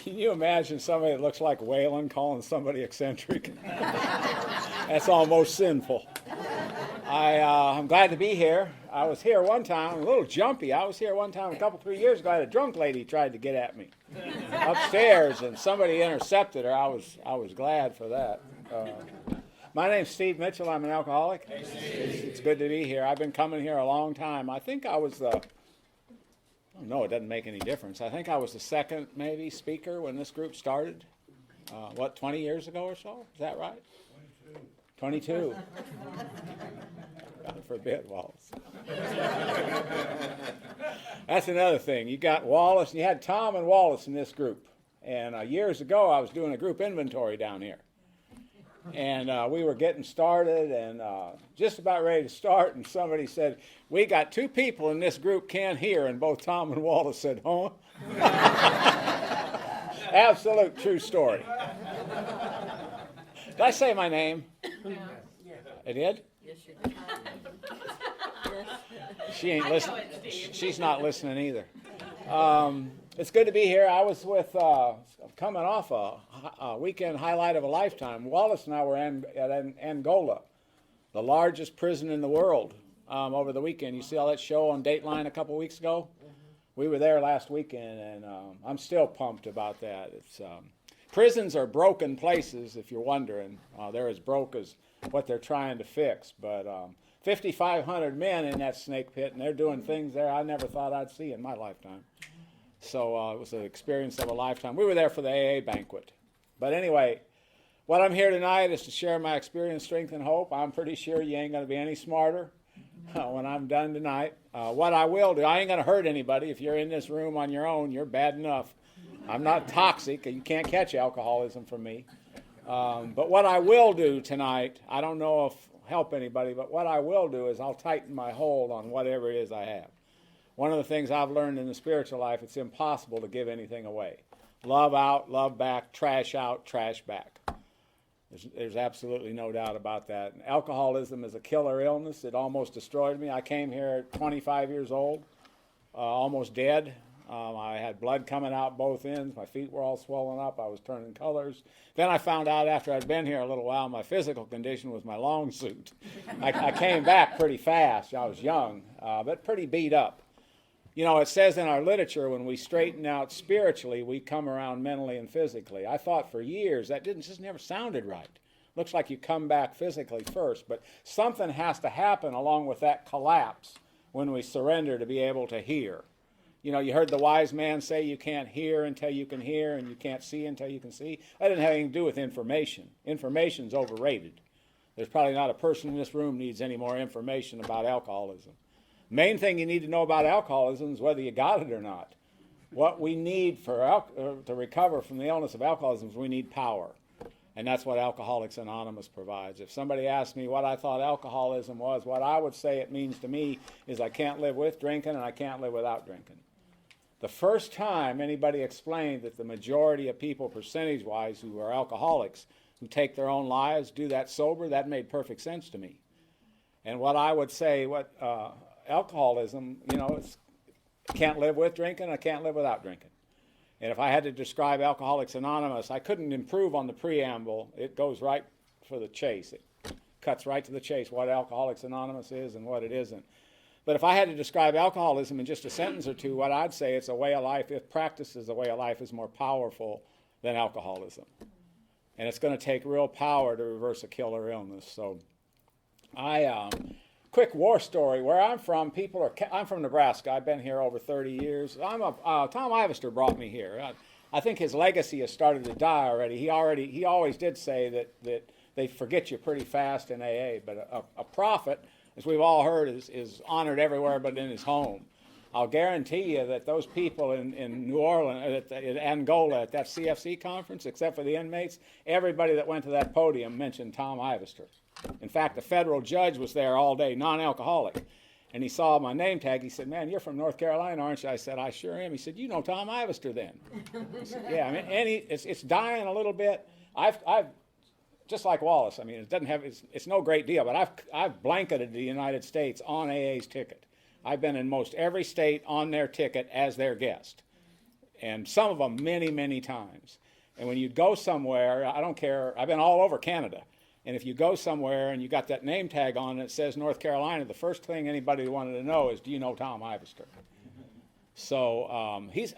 Can you imagine somebody that looks like Waylon calling somebody eccentric? That's almost sinful. I'm glad to be here. I was here one time, a little jumpy. I was here one time a 3 years ago. I had a drunk lady tried to get at me upstairs, and somebody intercepted her. I was glad for that. My name's Steve Mitchell. I'm an alcoholic. Hey, It's good to be here. I've been coming here a long time. I think I was the... No, it doesn't make any difference. I think I was the second, maybe, speaker when this group started. 20 years ago or so? Is that right? 22. God forbid, Wallace. That's another thing. You got Wallace, and you had Tom and Wallace in this group. And years ago, I was doing a group inventory down here. And we were getting started and just about ready to start, and somebody said, "We got two people in this group can't hear," and both Tom and Wallace said, "Huh?" Absolute true story. Did I say my name? Yeah. I did? Yes, you did. She ain't listening. She's not listening either. It's good to be here. I was with, coming off a weekend highlight of a lifetime. Wallace and I were at Angola, the largest prison in the world, over the weekend. You see all that show on Dateline a couple weeks ago? We were there last weekend, and I'm still pumped about that. Prisons are broken places, if you're wondering. They're as broke as what they're trying to fix. But 5,500 men in that snake pit, and they're doing things there I never thought I'd see in my lifetime. So it was an experience of a lifetime. We were there for the AA banquet. But anyway, what I'm here tonight is to share my experience, strength, and hope. I'm pretty sure you ain't going to be any smarter when I'm done tonight. What I will do, I ain't going to hurt anybody. If you're in this room on your own, you're bad enough. I'm not toxic. You can't catch alcoholism from me. But what I will do tonight, I don't know if help anybody, but what I will do is I'll tighten my hold on whatever it is I have. One of the things I've learned in the spiritual life, it's impossible to give anything away. Love out, love back, trash out, trash back. There's absolutely no doubt about that. And alcoholism is a killer illness. It almost destroyed me. I came here at 25 years old, almost dead. I had blood coming out both ends. My feet were all swollen up. I was turning colors. Then I found out after I'd been here a little while, my physical condition was my long suit. I came back pretty fast. I was young, but pretty beat up. You know, it says in our literature when we straighten out spiritually, we come around mentally and physically. I thought for years that just never sounded right. Looks like you come back physically first, but something has to happen along with that collapse when we surrender to be able to hear. You know, you heard the wise man say you can't hear until you can hear, and you can't see until you can see. That didn't have anything to do with information. Information's overrated. There's probably not a person in this room needs any more information about alcoholism. Main thing you need to know about alcoholism is whether you got it or not. What we need to recover from the illness of alcoholism is we need power. And that's what Alcoholics Anonymous provides. If somebody asked me what I thought alcoholism was, what I would say it means to me is I can't live with drinking and I can't live without drinking. The first time anybody explained that the majority of people, percentage-wise, who are alcoholics, who take their own lives, do that sober, that made perfect sense to me. And what I would say, alcoholism, you know, it's can't live with drinking, I can't live without drinking. And if I had to describe Alcoholics Anonymous, I couldn't improve on the preamble. It goes right for the chase. It cuts right to the chase what Alcoholics Anonymous is and what it isn't. But if I had to describe alcoholism in just a sentence or two, what I'd say it's a way of life. If practiced as a way of life is more powerful than alcoholism. And it's going to take real power to reverse a killer illness. So quick war story. Where I'm from, I'm from Nebraska. I've been here over 30 years. Tom Ivester brought me here. I think his legacy has started to die already. He always did say that they forget you pretty fast in AA. But a prophet, as we've all heard, is honored everywhere but in his home. I'll guarantee you that those people in New Orleans, in Angola, at that CFC conference, except for the inmates, everybody that went to that podium mentioned Tom Ivester. In fact, the federal judge was there all day, non-alcoholic, and he saw my name tag. He said, "Man, you're from North Carolina, aren't you?" I said, "I sure am." He said, "You know Tom Ivester then?" I said, "Yeah." I mean, it's dying a little bit. I've just like Wallace. I mean, it doesn't have it's no great deal, but I've blanketed the United States on AA's ticket. I've been in most every state on their ticket as their guest. and some of them many, many times. And when you'd go somewhere, I don't care, I've been all over Canada, and if you go somewhere and you got that name tag on and it says North Carolina, the first thing anybody wanted to know is, do you know Tom Ivester? So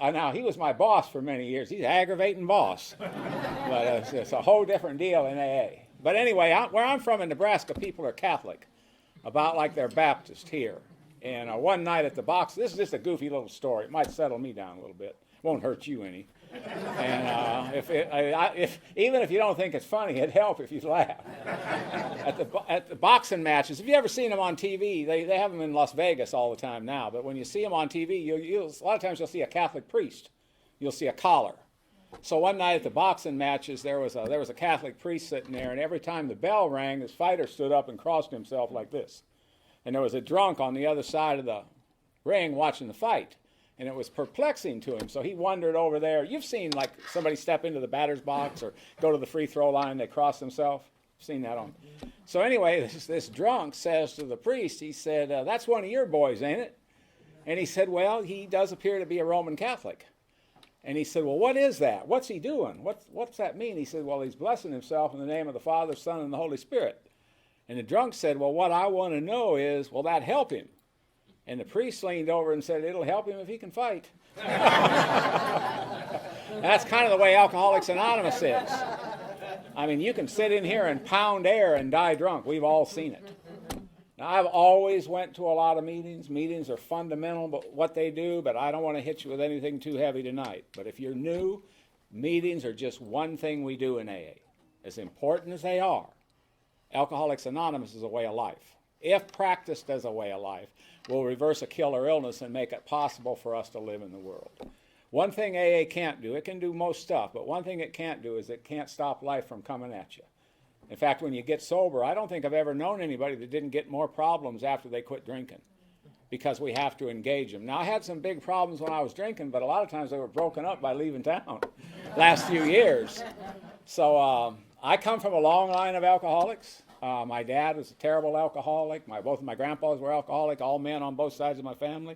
now he was my boss for many years. He's an aggravating boss, but it's a whole different deal in AA. But anyway, where I'm from in Nebraska, people are Catholic, about like they're Baptist here. And one night at the box, this is just a goofy little story. It might settle me down a little bit. Won't hurt you any. And even if you don't think it's funny, it'd help if you laugh. At the boxing matches, have you ever seen them on TV? They have them in Las Vegas all the time now. But when you see them on TV, a lot of times you'll see a Catholic priest. You'll see a collar. So one night at the boxing matches, there was a Catholic priest sitting there, and every time the bell rang, this fighter stood up and crossed himself like this. And there was a drunk on the other side of the ring watching the fight. And it was perplexing to him. So he wandered over there. You've seen like somebody step into the batter's box or go to the free throw line and they cross themselves. You've seen that on. So anyway, this drunk says to the priest, he said, that's one of your boys, ain't it? And he said, well, he does appear to be a Roman Catholic. And he said, well, what is that? What's he doing? What's that mean? He said, well, he's blessing himself in the name of the Father, Son, and the Holy Spirit. And the drunk said, well, what I want to know is, will that help him? And the priest leaned over and said, it'll help him if he can fight. That's kind of the way Alcoholics Anonymous is. I mean, you can sit in here and pound air and die drunk. We've all seen it. Now, I've always went to a lot of meetings. Meetings are fundamental, but what they do, but I don't want to hit you with anything too heavy tonight. But if you're new, meetings are just one thing we do in AA. As important as they are, Alcoholics Anonymous is a way of life. If practiced as a way of life, will reverse a killer illness and make it possible for us to live in the world. One thing AA can't do, it can do most stuff, but one thing it can't do is it can't stop life from coming at you. In fact, when you get sober, I don't think I've ever known anybody that didn't get more problems after they quit drinking, because we have to engage them. Now, I had some big problems when I was drinking, but a lot of times they were broken up by leaving town last few years. So I come from a long line of alcoholics. My dad was a terrible alcoholic. Both of my grandpas were alcoholic, all men on both sides of my family.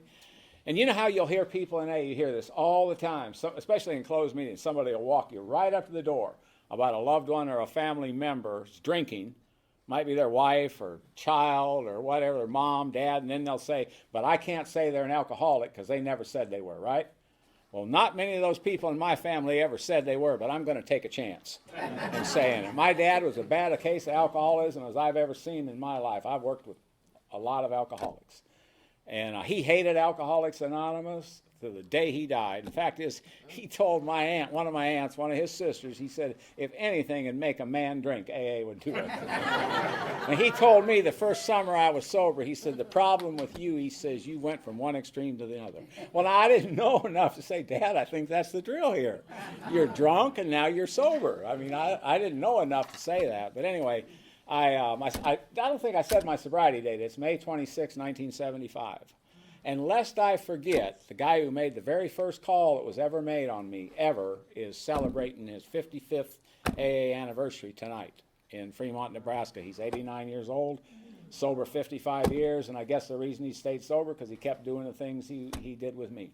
And you know how you'll hear people in AA, you hear this all the time, especially in closed meetings. Somebody will walk you right up to the door about a loved one or a family member's drinking. Might be their wife or child or whatever, their mom, dad, and then they'll say, but I can't say they're an alcoholic because they never said they were, right? Well, not many of those people in my family ever said they were, but I'm going to take a chance in saying it. My dad was as bad a case of alcoholism as I've ever seen in my life. I've worked with a lot of alcoholics. And he hated Alcoholics Anonymous to the day he died. The fact is, he told my aunt, one of his sisters, he said, if anything would make a man drink, AA would do it. And he told me the first summer I was sober, he said, the problem with you, he says, you went from one extreme to the other. Well, now, I didn't know enough to say, Dad, I think that's the drill here. You're drunk and now you're sober. I mean, I didn't know enough to say that. But anyway, I don't think I said my sobriety date. It's May 26, 1975. And lest I forget, the guy who made the very first call that was ever made on me, ever, is celebrating his 55th AA anniversary tonight in Fremont, Nebraska. He's 89 years old, sober 55 years, and I guess the reason he stayed sober because he kept doing the things he did with me.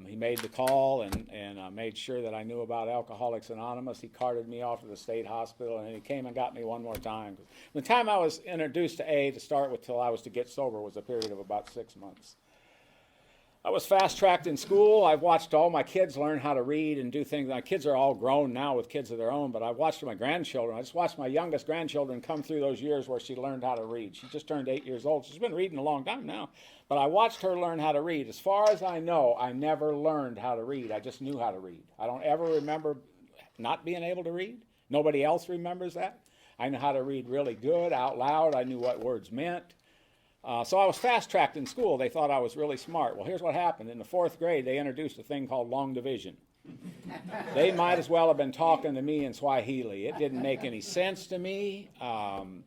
He made the call and made sure that I knew about Alcoholics Anonymous. He carted me off to the state hospital, and he came and got me one more time. The time I was introduced to AA to start with till I was to get sober was a period of about 6 months. I was fast-tracked in school. I've watched all my kids learn how to read and do things. My kids are all grown now with kids of their own, but I've watched my grandchildren. I just watched my youngest grandchildren come through those years where she learned how to read. She just turned 8 years old. She's been reading a long time now, but I watched her learn how to read. As far as I know, I never learned how to read. I just knew how to read. I don't ever remember not being able to read. Nobody else remembers that. I know how to read really good, out loud. I knew what words meant. So I was fast-tracked in school. They thought I was really smart. Well, here's what happened. In the 4th grade, they introduced a thing called long division. They might as well have been talking to me in Swahili. It didn't make any sense to me. And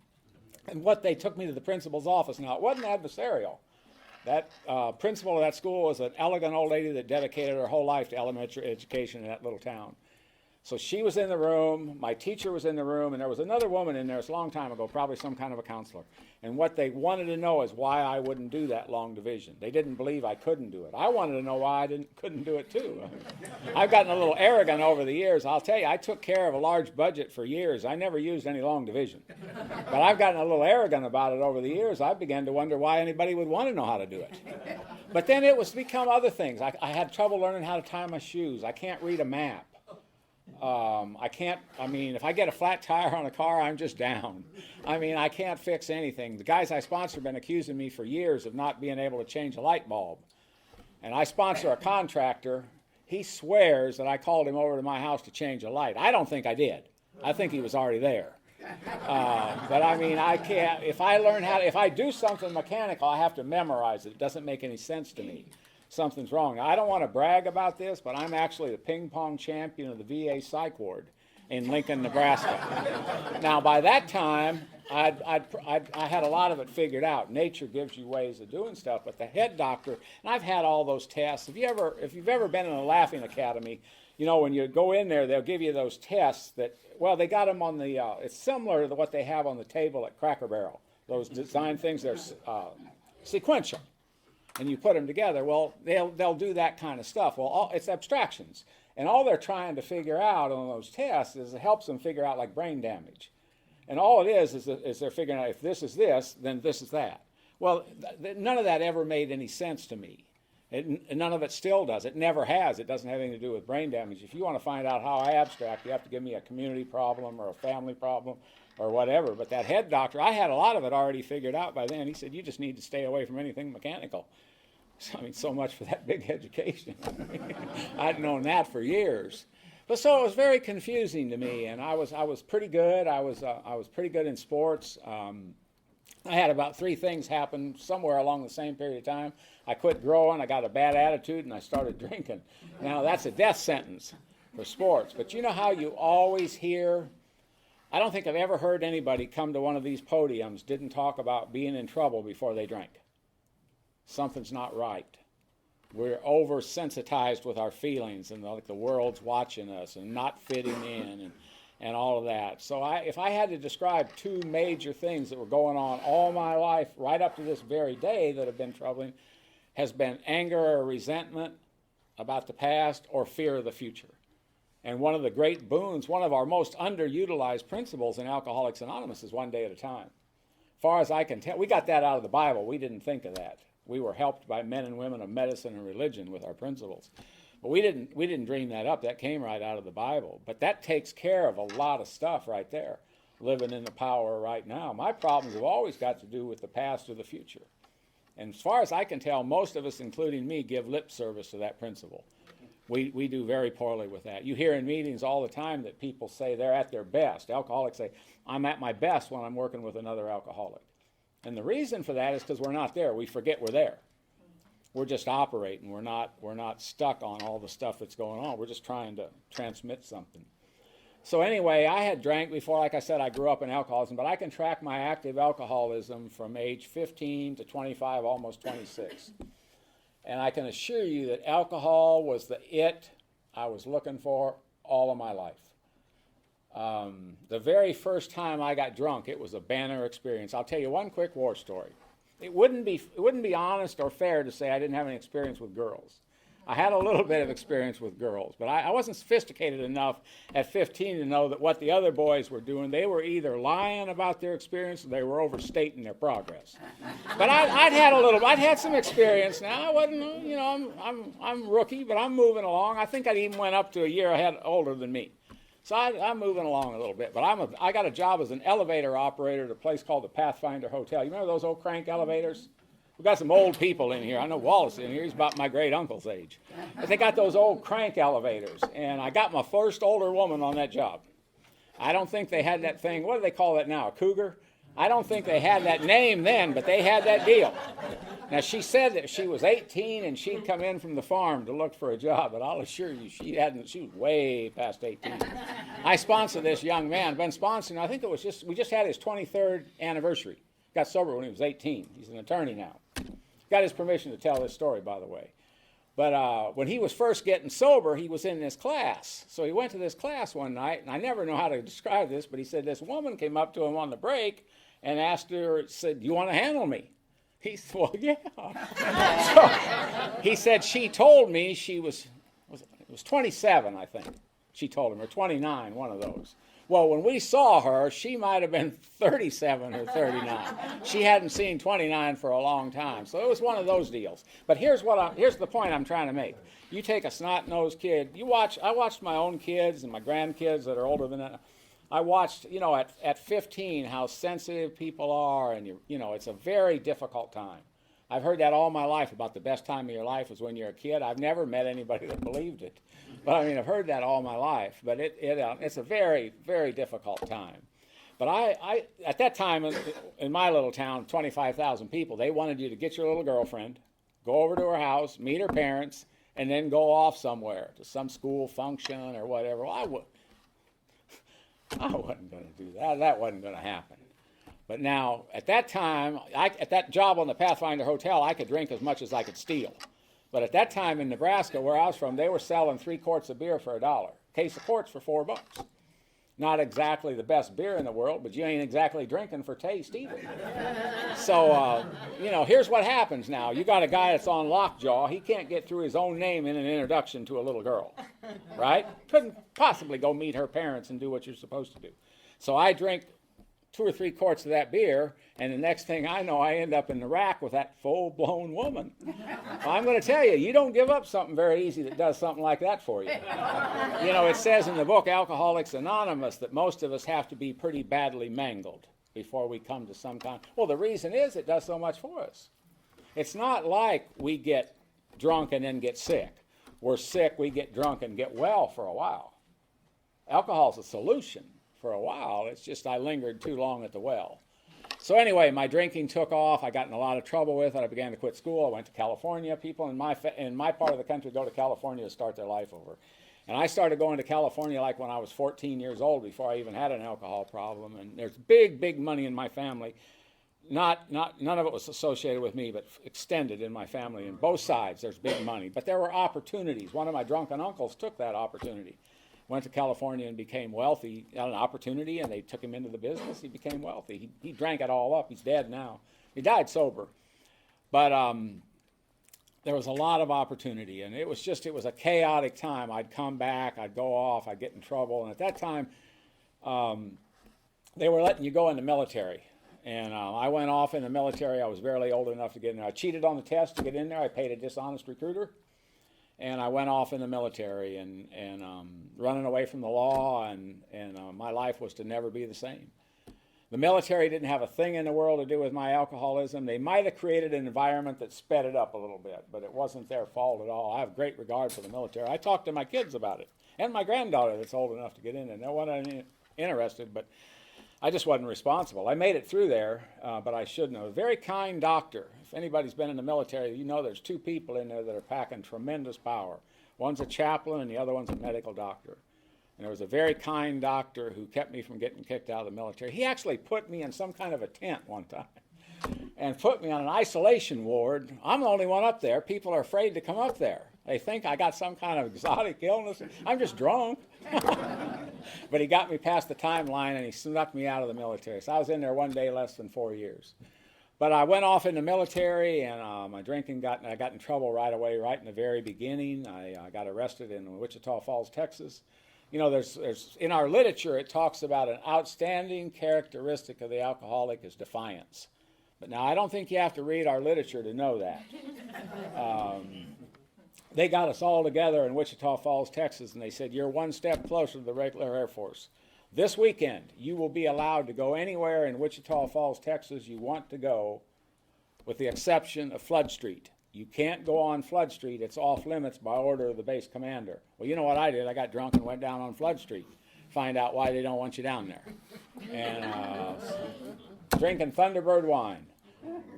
they took me to the principal's office. Now, it wasn't adversarial. That principal of that school was an elegant old lady that dedicated her whole life to elementary education in that little town. So she was in the room, my teacher was in the room, and there was another woman in there. It's a long time ago, probably some kind of a counselor. And what they wanted to know is why I wouldn't do that long division. They didn't believe I couldn't do it. I wanted to know why I couldn't do it too. I've gotten a little arrogant over the years. I'll tell you, I took care of a large budget for years. I never used any long division. But I've gotten a little arrogant about it over the years. I began to wonder why anybody would want to know how to do it. But then it was become other things. I had trouble learning how to tie my shoes. I can't read a map. If I get a flat tire on a car, I'm just down. I can't fix anything. The guys I sponsor have been accusing me for years of not being able to change a light bulb. And I sponsor a contractor. He swears that I called him over to my house to change a light. I don't think I did. I think he was already there. I can't, if I do something mechanical, I have to memorize it. It doesn't make any sense to me. Something's wrong. I don't want to brag about this, but I'm actually the ping pong champion of the VA psych ward in Lincoln, Nebraska. Now, by that time, I had a lot of it figured out. Nature gives you ways of doing stuff, but the head doctor, and I've had all those tests. If you've ever been in a laughing academy, when you go in there, they'll give you those tests that, they got them on the, it's similar to what they have on the table at Cracker Barrel. Those design things, they're sequential. And you put them together, they'll do that kind of stuff. It's abstractions. And all they're trying to figure out on those tests is it helps them figure out like brain damage. And all it is they're figuring out if this is this, then this is that. Well, none of that ever made any sense to me. None of it still does. It never has. It doesn't have anything to do with brain damage. If you want to find out how I abstract, you have to give me a community problem or a family problem or whatever. But that head doctor, I had a lot of it already figured out by then. He said, you just need to stay away from anything mechanical. So much for that big education. I'd known that for years. But so it was very confusing to me, and I was pretty good. I was pretty good in sports. I had about 3 things happen somewhere along the same period of time. I quit growing, I got a bad attitude, and I started drinking. Now, that's a death sentence for sports. But you know how you always hear, I don't think I've ever heard anybody come to one of these podiums didn't talk about being in trouble before they drank. Something's not right. We're oversensitized with our feelings, and the world's watching us and not fitting in and all of that. So if I had to describe 2 major things that were going on all my life, right up to this very day, that have been troubling, has been anger or resentment about the past or fear of the future. And one of the great boons, one of our most underutilized principles in Alcoholics Anonymous is 1 day at a time. As far as I can tell, we got that out of the Bible. We didn't think of that. We were helped by men and women of medicine and religion with our principles. But we didn't dream that up. That came right out of the Bible. But that takes care of a lot of stuff right there, living in the power right now. My problems have always got to do with the past or the future. And as far as I can tell, most of us, including me, give lip service to that principle. We do very poorly with that. You hear in meetings all the time that people say they're at their best. Alcoholics say, I'm at my best when I'm working with another alcoholic. And the reason for that is because we're not there. We forget we're there. We're just operating. We're not stuck on all the stuff that's going on. We're just trying to transmit something. So anyway, I had drank before. Like I said, I grew up in alcoholism, but I can track my active alcoholism from age 15 to 25, almost 26. And I can assure you that alcohol was the it I was looking for all of my life. The very first time I got drunk, it was a banner experience. I'll tell you one quick war story. It wouldn't be honest or fair to say I didn't have any experience with girls. I had a little bit of experience with girls, but I wasn't sophisticated enough at 15 to know that what the other boys were doing, they were either lying about their experience or they were overstating their progress. But I'd had some experience now. I wasn't, I'm rookie, but I'm moving along. I think I even went up to a year ahead older than me. So I'm moving along a little bit, but I got a job as an elevator operator at a place called the Pathfinder Hotel. You remember those old crank elevators? We've got some old people in here. I know Wallace in here. He's about my great-uncle's age. But they got those old crank elevators, and I got my first older woman on that job. I don't think they had that thing. What do they call that now, a cougar? I don't think they had that name then, but they had that deal. Now, she said that she was 18 and she'd come in from the farm to look for a job, but I'll assure you she was way past 18. I sponsored this young man. Been sponsoring, I think we just had his 23rd anniversary. Got sober when he was 18. He's an attorney now. Got his permission to tell this story, by the way. But when he was first getting sober, he was in this class. So he went to this class one night, and I never know how to describe this, but he said this woman came up to him on the break and asked her, said, "Do you want to handle me?" He said, "Well, yeah." So he said she told me she was 27, I think. She told him, or 29, one of those. Well, when we saw her, she might have been 37 or 39. She hadn't seen 29 for a long time. So it was one of those deals. But here's the point I'm trying to make. You take a snot-nosed kid. I watched my own kids and my grandkids that are older than that. I watched, at 15 how sensitive people are, and it's a very difficult time. I've heard that all my life about the best time of your life is when you're a kid. I've never met anybody that believed it. But I've heard that all my life. But it's a very, very difficult time. But I at that time in my little town, 25,000 people, they wanted you to get your little girlfriend, go over to her house, meet her parents, and then go off somewhere to some school function or whatever. Well, I wasn't going to do that. That wasn't going to happen. But now, at that time, at that job on the Pathfinder Hotel, I could drink as much as I could steal. But at that time in Nebraska, where I was from, they were selling 3 quarts of beer for $1. Case of quarts for $4. Not exactly the best beer in the world, but you ain't exactly drinking for taste either. So, here's what happens now. You got a guy that's on lockjaw. He can't get through his own name in an introduction to a little girl, right? Couldn't possibly go meet her parents and do what you're supposed to do. So I drink 2 or 3 quarts of that beer, and the next thing I know, I end up in the rack with that full-blown woman. Well, I'm going to tell you, you don't give up something very easy that does something like that for you. It says in the book Alcoholics Anonymous that most of us have to be pretty badly mangled before we come to some kind. Well, the reason is it does so much for us. It's not like we get drunk and then get sick. We're sick, we get drunk and get well for a while. Alcohol's a solution. For a while, it's just I lingered too long at the well. So anyway, my drinking took off. I got in a lot of trouble with it. I began to quit school. I went to California. People in my part of the country go to California to start their life over. And I started going to California like when I was 14 years old, before I even had an alcohol problem. And there's big, big money in my family. None of it was associated with me, but extended in my family. And both sides, there's big money. But there were opportunities. One of my drunken uncles took that opportunity. Went to California and became wealthy. Got an opportunity, and they took him into the business. He became wealthy. He drank it all up. He's dead now. He died sober. But there was a lot of opportunity, and it was a chaotic time. I'd come back, I'd go off, I'd get in trouble. And at that time, they were letting you go in the military. And I went off in the military. I was barely old enough to get in there. I cheated on the test to get in there. I paid a dishonest recruiter. And I went off in the military and running away from the law, and my life was to never be the same. The military didn't have a thing in the world to do with my alcoholism. They might have created an environment that sped it up a little bit, but it wasn't their fault at all. I have great regard for the military. I talked to my kids about it, and my granddaughter that's old enough to get in there. No one interested, but I just wasn't responsible. I made it through there, but I shouldn't have. A very kind doctor. If anybody's been in the military, you know there's 2 people in there that are packing tremendous power. One's a chaplain and the other one's a medical doctor. And there was a very kind doctor who kept me from getting kicked out of the military. He actually put me in some kind of a tent one time and put me on an isolation ward. I'm the only one up there. People are afraid to come up there. They think I got some kind of exotic illness. I'm just drunk. But he got me past the timeline, and he snuck me out of the military. So I was in there one day less than 4 years. But I went off in the military, and my drinking I got in trouble right away, right in the very beginning. I got arrested in Wichita Falls, Texas. There's in our literature, it talks about an outstanding characteristic of the alcoholic is defiance. But now I don't think you have to read our literature to know that. They got us all together in Wichita Falls, Texas, and they said, you're one step closer to the regular Air Force. This weekend, you will be allowed to go anywhere in Wichita Falls, Texas you want to go, with the exception of Flood Street. You can't go on Flood Street. It's off limits by order of the base commander. Well, you know what I did? I got drunk and went down on Flood Street. Find out why they don't want you down there. And drinking Thunderbird wine.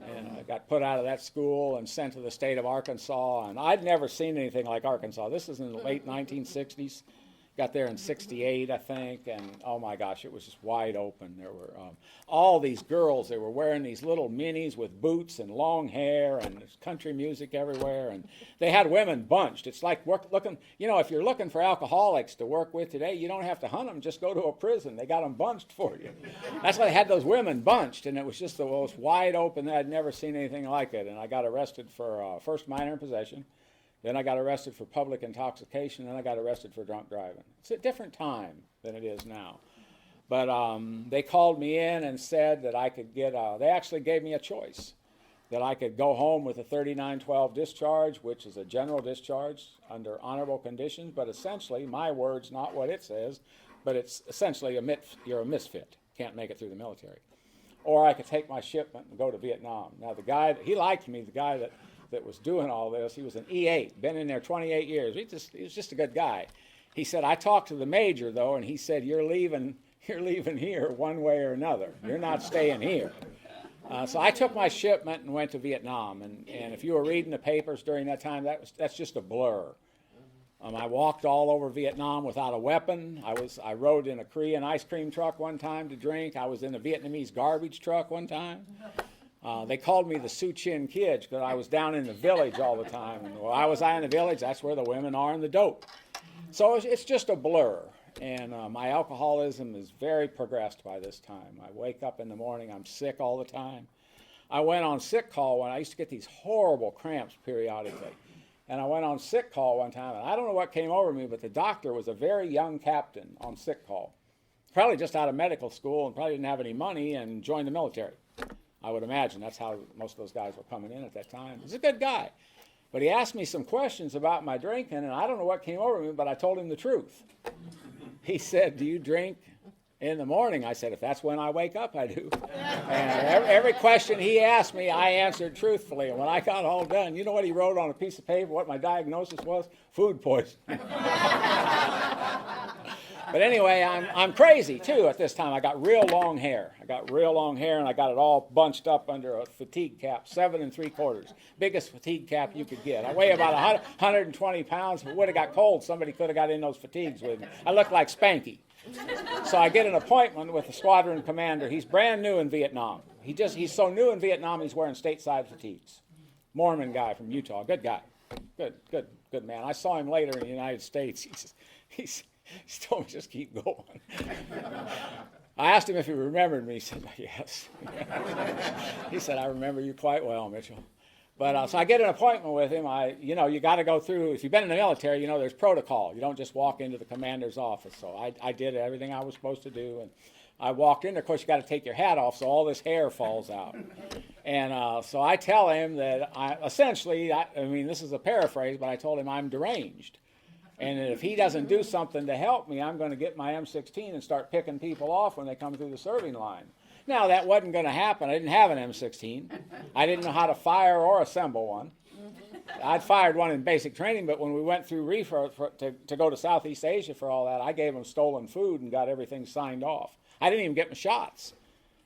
And I got put out of that school and sent to the state of Arkansas. And I'd never seen anything like Arkansas. This is in the late 1960s. Got there in '68, I think, and oh my gosh, it was just wide open. There were all these girls. They were wearing these little minis with boots and long hair, and there's country music everywhere. And they had women bunched. It's like looking, if you're looking for alcoholics to work with today, you don't have to hunt them. Just go to a prison. They got them bunched for you. That's why they had those women bunched, and it was just the most wide open. I'd never seen anything like it. And I got arrested for first minor in possession. Then I got arrested for public intoxication, and I got arrested for drunk driving. It's a different time than it is now. But they called me in and said that I could get, they actually gave me a choice, that I could go home with a 3912 discharge, which is a general discharge under honorable conditions, but essentially, my words, not what it says, but it's essentially you're a misfit, can't make it through the military. Or I could take my shipment and go to Vietnam. Now the guy, he liked me, the guy that was doing all this. He was an E8, been in there 28 years. He was just a good guy. He said, I talked to the major, though, and he said, you're leaving here one way or another. You're not staying here. So I took my shipment and went to Vietnam. And if you were reading the papers during that time, that's just a blur. I walked all over Vietnam without a weapon. I rode in a Korean ice cream truck one time to drink. I was in a Vietnamese garbage truck one time. They called me the Su Chin Kid because I was down in the village all the time. And why was I in the village? That's where the women are and the dope. So it's just a blur. And my alcoholism is very progressed by this time. I wake up in the morning, I'm sick all the time. I went on sick call when I used to get these horrible cramps periodically. And I went on sick call one time, and I don't know what came over me, but the doctor was a very young captain on sick call. Probably just out of medical school and probably didn't have any money and joined the military. I would imagine that's how most of those guys were coming in at that time. He's a good guy. But he asked me some questions about my drinking, and I don't know what came over me, but I told him the truth. He said, do you drink in the morning? I said, if that's when I wake up, I do. And every question he asked me, I answered truthfully. And when I got all done, you know what he wrote on a piece of paper, what my diagnosis was? Food poisoning. But anyway, I'm crazy, too, at this time. I got real long hair. And I got it all bunched up under a fatigue cap, 7 3/4. Biggest fatigue cap you could get. I weigh about 120 pounds. If it would have got cold, somebody could have got in those fatigues with me. I look like Spanky. So I get an appointment with the squadron commander. He's brand new in Vietnam. He's so new in Vietnam, he's wearing stateside fatigues. Mormon guy from Utah. Good guy. Good man. I saw him later in the United States. He's told me just keep going. I asked him if he remembered me. He said, yes. He said, I remember you quite well, Mitchell. But so I get an appointment with him. You got to go through, if you've been in the military, there's protocol. You don't just walk into the commander's office. So I did everything I was supposed to do. And I walked in. Of course, you got to take your hat off so all this hair falls out. And so I tell him that this is a paraphrase, but I told him I'm deranged. And if he doesn't do something to help me, I'm going to get my M16 and start picking people off when they come through the serving line. Now, that wasn't going to happen. I didn't have an M16. I didn't know how to fire or assemble one. I'd fired one in basic training, but when we went through reefer to go to Southeast Asia for all that, I gave them stolen food and got everything signed off. I didn't even get my shots.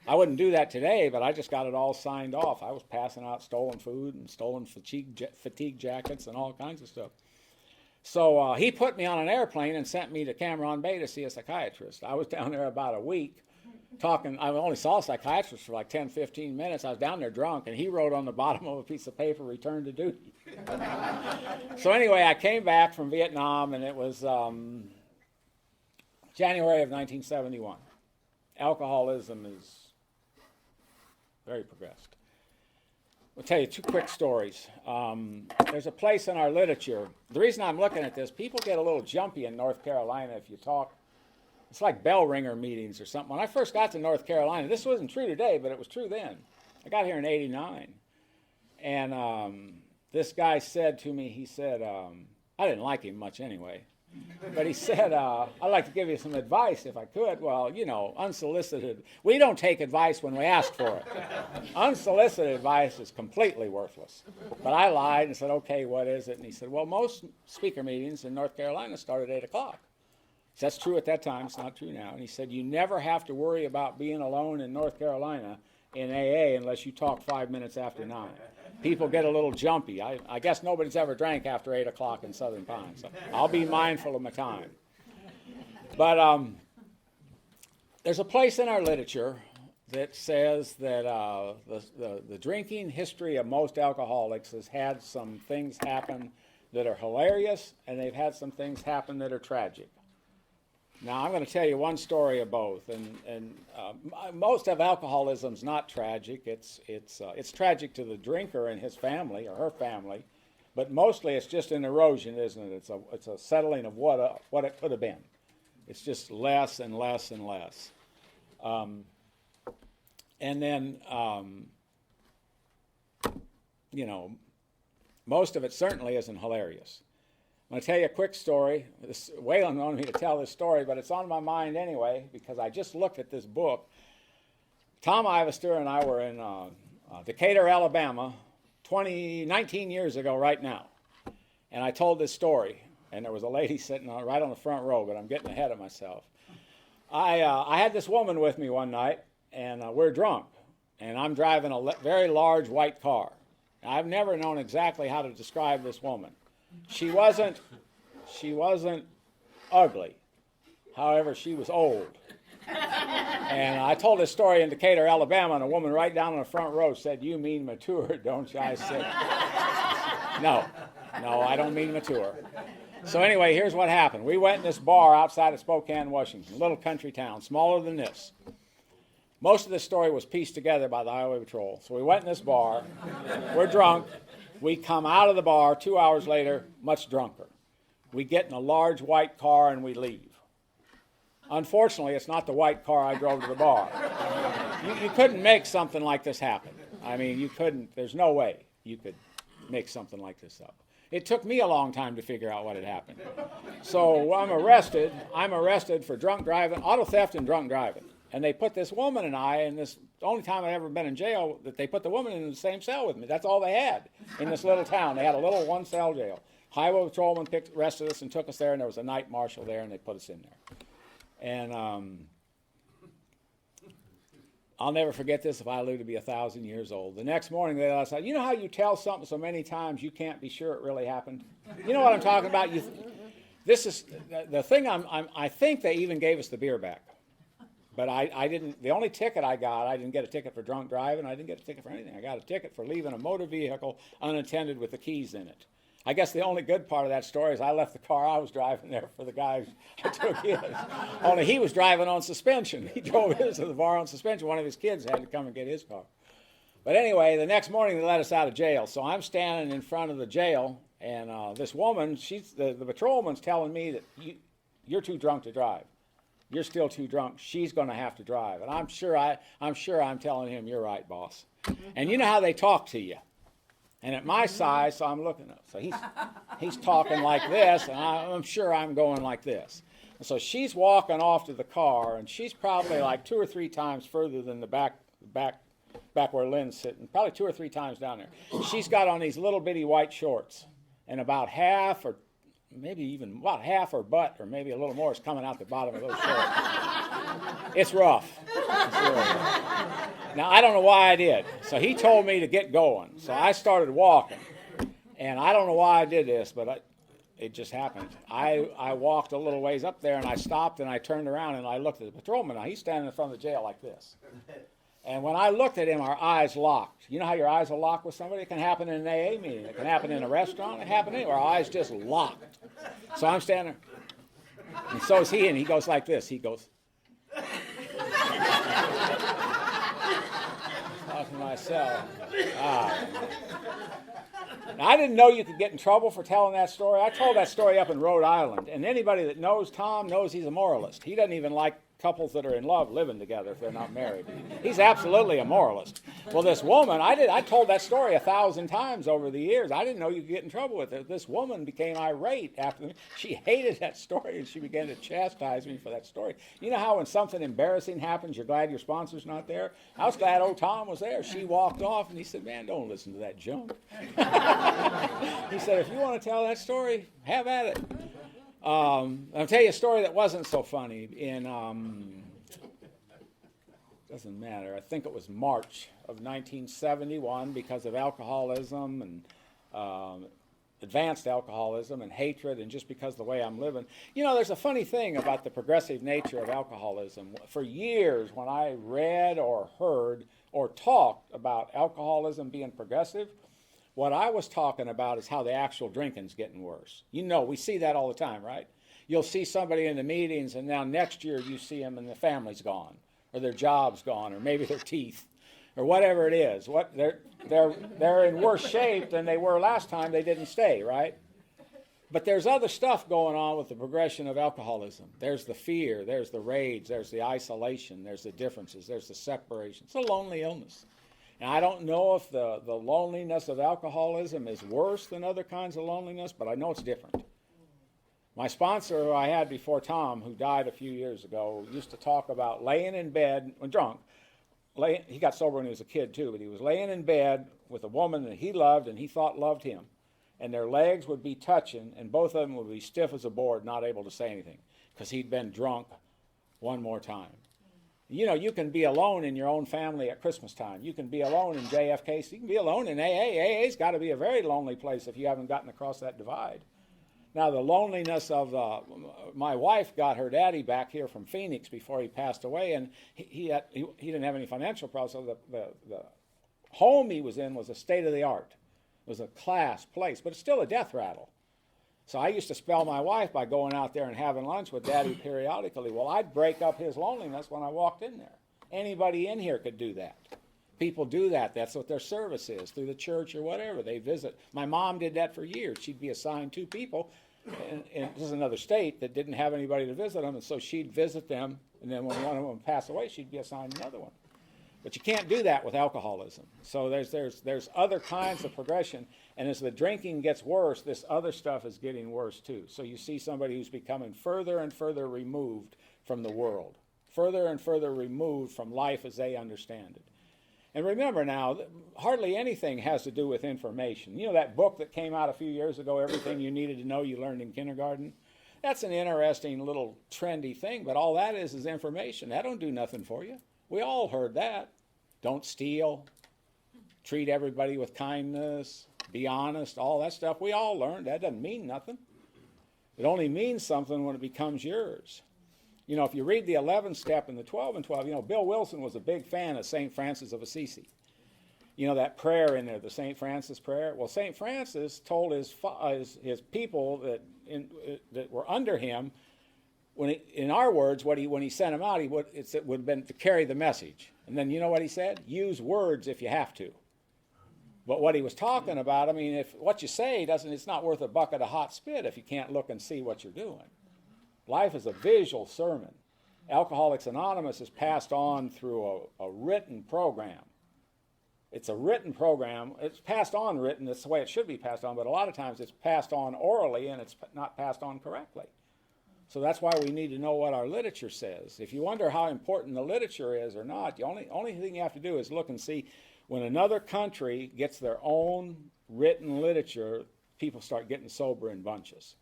I wouldn't do that today, but I just got it all signed off. I was passing out stolen food and stolen fatigue jackets and all kinds of stuff. So he put me on an airplane and sent me to Cam Bay to see a psychiatrist. I was down there about a week talking. I only saw a psychiatrist for like 10, 15 minutes. I was down there drunk, and he wrote on the bottom of a piece of paper, return to duty. So anyway, I came back from Vietnam, and it was January of 1971. Alcoholism is very progressed. I'll tell you 2 quick stories. There's a place in our literature. The reason I'm looking at this, people get a little jumpy in North Carolina if you talk. It's like bell ringer meetings or something. When I first got to North Carolina, this wasn't true today, but it was true then. I got here in '89. And this guy said to me, he said, I didn't like him much anyway. But he said, I'd like to give you some advice if I could. Well, unsolicited. We don't take advice when we ask for it. Unsolicited advice is completely worthless. But I lied and said, okay, what is it? And he said, well, most speaker meetings in North Carolina start at 8 o'clock. So that's true at that time. It's not true now. And he said, you never have to worry about being alone in North Carolina in AA unless you talk 5 minutes after 9. People get a little jumpy. I guess nobody's ever drank after 8 o'clock in Southern Pines. So I'll be mindful of my time. But there's a place in our literature that says that the drinking history of most alcoholics has had some things happen that are hilarious, and they've had some things happen that are tragic. Now, I'm going to tell you one story of both, and most of alcoholism's not tragic. It's tragic to the drinker and his family or her family, but mostly it's just an erosion, isn't it? It's a settling of what it could have been. It's just less and less and less. And then, most of it certainly isn't hilarious. I'm going to tell you a quick story. Waylon wanted me to tell this story, but it's on my mind anyway because I just looked at this book. Tom Ivester and I were in Decatur, Alabama, 19 years ago right now. And I told this story, and there was a lady sitting right on the front row, but I'm getting ahead of myself. I had this woman with me one night, and we're drunk, and I'm driving a very large white car. I've never known exactly how to describe this woman. She wasn't ugly. However, she was old. And I told this story in Decatur, Alabama, and a woman right down on the front row said, "You mean mature, don't you?" I said, No, I don't mean mature. So anyway, here's what happened. We went in this bar outside of Spokane, Washington, a little country town, smaller than this. Most of this story was pieced together by the Highway Patrol. So we went in this bar. We're drunk. We come out of the bar 2 hours later, much drunker. We get in a large white car and we leave. Unfortunately, it's not the white car I drove to the bar. You couldn't make something like this happen. I mean, you couldn't. There's no way you could make something like this up. It took me a long time to figure out what had happened. So I'm arrested. I'm arrested for drunk driving, auto theft and drunk driving. And they put this woman and I, and this the only time I've ever been in jail, that they put the woman in the same cell with me. That's all they had in this little town. They had a little one-cell jail. Highway patrolman arrested us and took us there, and there was a night marshal there, and they put us in there. And I'll never forget this if I live to be 1,000 years old. The next morning, they let us out. You know how you tell something so many times you can't be sure it really happened? You know what I'm talking about? This is the thing. I think they even gave us the beer back. But I didn't, the only ticket I got, I didn't get a ticket for drunk driving, I didn't get a ticket for anything. I got a ticket for leaving a motor vehicle unattended with the keys in it. I guess the only good part of that story is I left the car I was driving there for the guy who took his. Only he was driving on suspension. He drove his to the bar on suspension. One of his kids had to come and get his car. But anyway, the next morning they let us out of jail. So I'm standing in front of the jail, and this woman, the patrolman's telling me that you're too drunk to drive. You're still too drunk. She's going to have to drive. And I'm sure I'm telling him, "You're right, boss." And you know how they talk to you. And at my size, so I'm looking up. So he's talking like this, and I'm sure I'm going like this. And so she's walking off to the car, and she's probably like 2 or 3 times further than the back where Lynn's sitting, probably 2 or 3 times down there. She's got on these little bitty white shorts, and about half or maybe even about half her butt, or maybe a little more, is coming out the bottom of those shorts. It's rough. It's really rough. Now, I don't know why I did. So he told me to get going. So I started walking. And I don't know why I did this, but it just happened. I walked a little ways up there, and I stopped, and I turned around, and I looked at the patrolman. Now, he's standing in front of the jail like this. And when I looked at him, our eyes locked. You know how your eyes will lock with somebody? It can happen in an AA meeting. It can happen in a restaurant. It can happen anywhere. Our eyes just locked. So I'm standing there. And so is he, and he goes like this. He goes. Talking to myself. Now, I didn't know you could get in trouble for telling that story. I told that story up in Rhode Island. And anybody that knows Tom knows he's a moralist. He doesn't even like couples that are in love living together if they're not married. He's absolutely a moralist. Well, this woman, I told that story 1,000 times over the years. I didn't know you could get in trouble with it. This woman became irate after she hated that story, and she began to chastise me for that story. You know how when something embarrassing happens, you're glad your sponsor's not there? I was glad old Tom was there. She walked off, and he said, "Man, don't listen to that junk." He said, "If you want to tell that story, have at it." I'll tell you a story that wasn't so funny. Doesn't matter. I think it was March of 1971 because of alcoholism, and advanced alcoholism and hatred and just because of the way I'm living. You know, there's a funny thing about the progressive nature of alcoholism. For years, when I read or heard or talked about alcoholism being progressive, what I was talking about is how the actual drinking's getting worse. You know, we see that all the time, right? You'll see somebody in the meetings, and now next year you see them and the family's gone, or their job's gone, or maybe their teeth, or whatever it is. They're in worse shape than they were last time they didn't stay, right? But there's other stuff going on with the progression of alcoholism. There's the fear, there's the rage, there's the isolation, there's the differences, there's the separation. It's a lonely illness. And I don't know if the loneliness of alcoholism is worse than other kinds of loneliness, but I know it's different. My sponsor, who I had before Tom, who died a few years ago, used to talk about laying in bed, when drunk. He got sober when he was a kid too, but he was laying in bed with a woman that he loved and he thought loved him. And their legs would be touching, and both of them would be stiff as a board, not able to say anything, because he'd been drunk one more time. You know, you can be alone in your own family at Christmas time. You can be alone in JFK. You can be alone in AA. AA's got to be a very lonely place if you haven't gotten across that divide. Now, the loneliness of my wife got her daddy back here from Phoenix before he passed away, and he didn't have any financial problems, so the home he was in was a state-of-the-art. It was a class place, but it's still a death rattle. So I used to spell my wife by going out there and having lunch with Daddy periodically. Well, I'd break up his loneliness when I walked in there. Anybody in here could do that. People do that. That's what their service is, through the church or whatever. They visit. My mom did that for years. She'd be assigned two people, and this is another state, that didn't have anybody to visit them, and so she'd visit them, and then when one of them passed away, she'd be assigned another one. But you can't do that with alcoholism. So there's other kinds of progression, and as the drinking gets worse, this other stuff is getting worse too. So you see somebody who's becoming further and further removed from the world, further and further removed from life as they understand it. And remember now, hardly anything has to do with information. You know that book that came out a few years ago, Everything You Needed to Know You Learned in Kindergarten? That's an interesting little trendy thing, but all that is information. That don't do nothing for you. We all heard that. Don't steal, treat everybody with kindness, be honest, all that stuff. We all learned. That doesn't mean nothing. It only means something when it becomes yours. You know, if you read the 11th step and the 12 and 12, you know, Bill Wilson was a big fan of St. Francis of Assisi. You know, that prayer in there, the St. Francis prayer. Well, St. Francis told his people that were under him, in our words, when he sent them out, it would have been to carry the message. And then you know what he said? Use words if you have to. But what he was talking about, I mean, if what you say it's not worth a bucket of hot spit if you can't look and see what you're doing. Life is a visual sermon. Alcoholics Anonymous is passed on through a written program. It's a written program. It's passed on written. That's the way it should be passed on. But a lot of times it's passed on orally and it's not passed on correctly. So that's why we need to know what our literature says. If you wonder how important the literature is or not, the only thing you have to do is look and see when another country gets their own written literature, people start getting sober in bunches.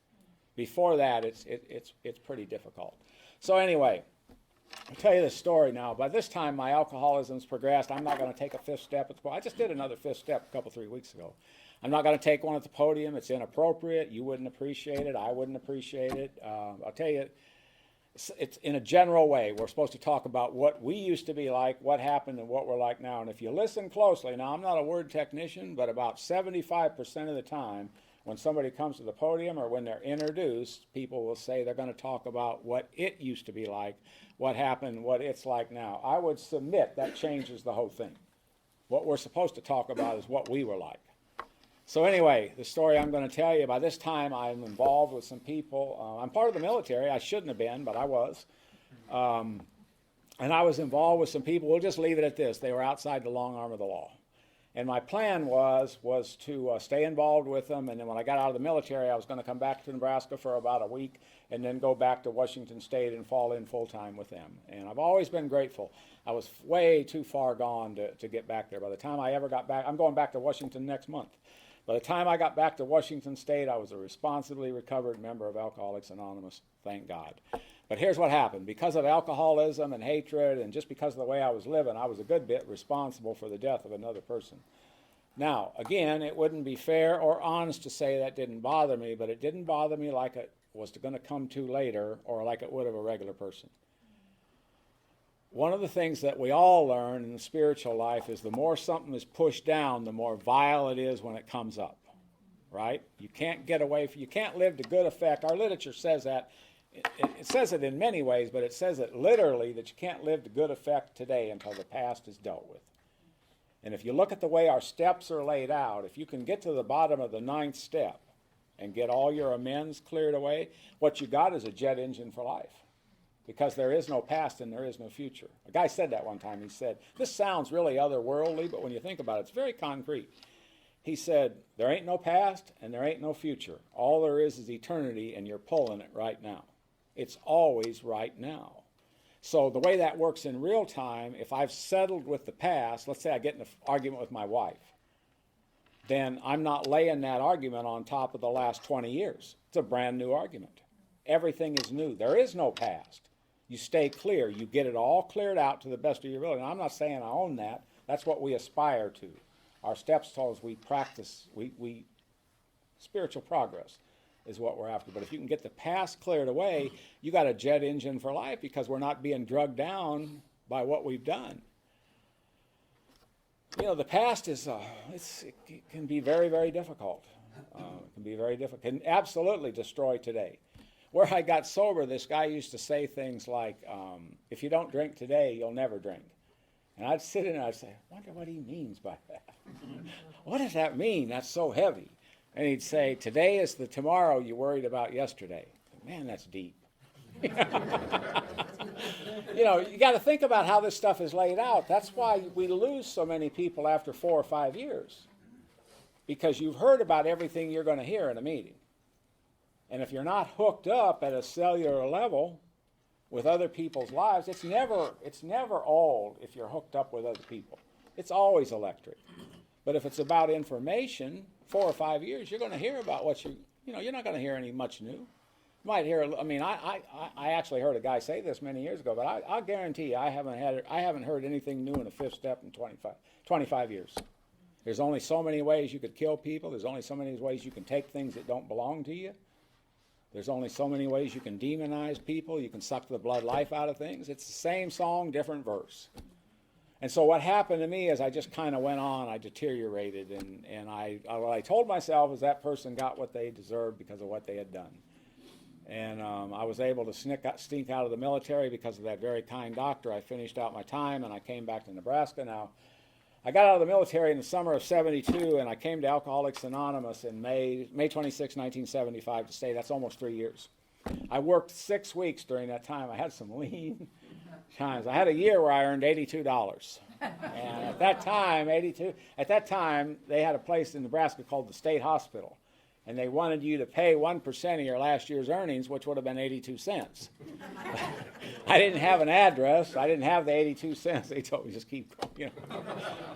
Before that, it's pretty difficult. So anyway, I'll tell you this story now. By this time, my alcoholism's progressed. I'm not going to take a fifth step at the podium. I just did another fifth step a couple, 3 weeks ago. I'm not going to take one at the podium. It's inappropriate. You wouldn't appreciate it. I wouldn't appreciate it. I'll tell you, it's in a general way. We're supposed to talk about what we used to be like, what happened, and what we're like now. And if you listen closely, now I'm not a word technician, but about 75% of the time, when somebody comes to the podium or when they're introduced, people will say they're going to talk about what it used to be like, what happened, what it's like now. I would submit that changes the whole thing. What we're supposed to talk about is what we were like. So anyway, the story I'm going to tell you, by this time I'm involved with some people. I'm part of the military. I shouldn't have been, but I was. And I was involved with some people. We'll just leave it at this. They were outside the long arm of the law. And my plan was to stay involved with them, and then when I got out of the military, I was going to come back to Nebraska for about a week and then go back to Washington State and fall in full-time with them. And I've always been grateful. I was way too far gone to get back there. By the time I ever got back, I'm going back to Washington next month. By the time I got back to Washington State, I was a responsibly recovered member of Alcoholics Anonymous, thank God. But here's what happened. Because of alcoholism and hatred and just because of the way I was living, I was a good bit responsible for the death of another person. Now, again, it wouldn't be fair or honest to say that didn't bother me, but it didn't bother me like it was going to come to later or like it would of a regular person. One of the things that we all learn in the spiritual life is the more something is pushed down, the more vile it is when it comes up, right? You can't get away from, you can't live to good effect. Our literature says that. It says it in many ways, but it says it literally that you can't live to good effect today until the past is dealt with. And if you look at the way our steps are laid out, if you can get to the bottom of the 9th step and get all your amends cleared away, what you got is a jet engine for life. Because there is no past and there is no future. A guy said that one time. He said, this sounds really otherworldly, but when you think about it, it's very concrete. He said, there ain't no past and there ain't no future. All there is eternity, and you're pulling it right now. It's always right now. So the way that works in real time, if I've settled with the past, let's say I get in an argument with my wife, then I'm not laying that argument on top of the last 20 years. It's a brand new argument. Everything is new. There is no past. You stay clear. You get it all cleared out to the best of your ability. And I'm not saying I own that. That's what we aspire to. Our steps tell us we practice, we spiritual progress is what we're after. But if you can get the past cleared away, you got a jet engine for life because we're not being drugged down by what we've done. You know, the past is, it can be very, very difficult. It can be very difficult. It can absolutely destroy today. Where I got sober, this guy used to say things like, if you don't drink today, you'll never drink. And I'd sit in and I'd say, I wonder what he means by that. What does that mean? That's so heavy. And he'd say, today is the tomorrow you worried about yesterday. Man, that's deep. You know, you got to think about how this stuff is laid out. That's why we lose so many people after 4 or 5 years. Because you've heard about everything you're going to hear in a meeting. And if you're not hooked up at a cellular level with other people's lives, it's never old if you're hooked up with other people. It's always electric. But if it's about information, 4 or 5 years, you're going to hear about what you're not going to hear any much new. You might hear, I mean, I actually heard a guy say this many years ago, but I'll guarantee you I haven't heard anything new in the 5th step in 25 years. There's only so many ways you could kill people. There's only so many ways you can take things that don't belong to you. There's only so many ways you can demonize people. You can suck the blood life out of things. It's the same song, different verse. And so what happened to me is I just kind of went on. I deteriorated. And what I told myself is that person got what they deserved because of what they had done. And I was able to sneak out of the military because of that very kind doctor. I finished out my time, and I came back to Nebraska. Now, I got out of the military in the summer of '72, and I came to Alcoholics Anonymous in May 26, 1975 to stay. That's almost 3 years. I worked 6 weeks during that time. I had some lean times. I had a year where I earned $82. And at that time, they had a place in Nebraska called the State Hospital. And they wanted you to pay 1% of your last year's earnings, which would have been 82 cents. I didn't have an address. I didn't have the 82 cents. They told me just keep going.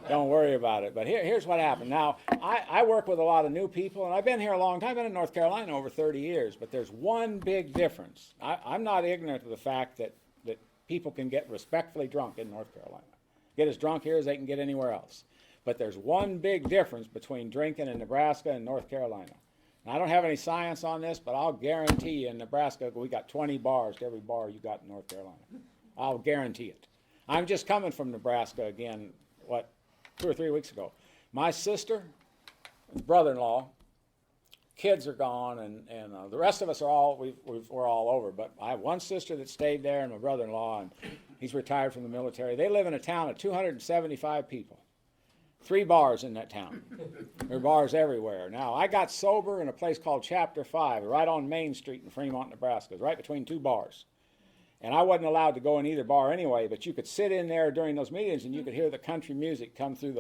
Don't worry about it. But here's what happened. Now, I work with a lot of new people, and I've been here a long time. I've been in North Carolina over 30 years. But there's one big difference. I'm not ignorant of the fact that people can get respectfully drunk in North Carolina. Get as drunk here as they can get anywhere else. But there's one big difference between drinking in Nebraska and North Carolina. I don't have any science on this, but I'll guarantee you in Nebraska we got 20 bars to every bar you got in North Carolina. I'll guarantee it. I'm just coming from Nebraska again, 2 or 3 weeks ago. My sister, brother-in-law, kids are gone, and the rest of us are we're all over. But I have one sister that stayed there, and my brother-in-law, and he's retired from the military. They live in a town of 275 people. 3 bars in that town. There are bars everywhere. Now, I got sober in a place called Chapter 5, right on Main Street in Fremont, Nebraska. It's right between 2 bars. And I wasn't allowed to go in either bar anyway, but you could sit in there during those meetings and you could hear the country music come through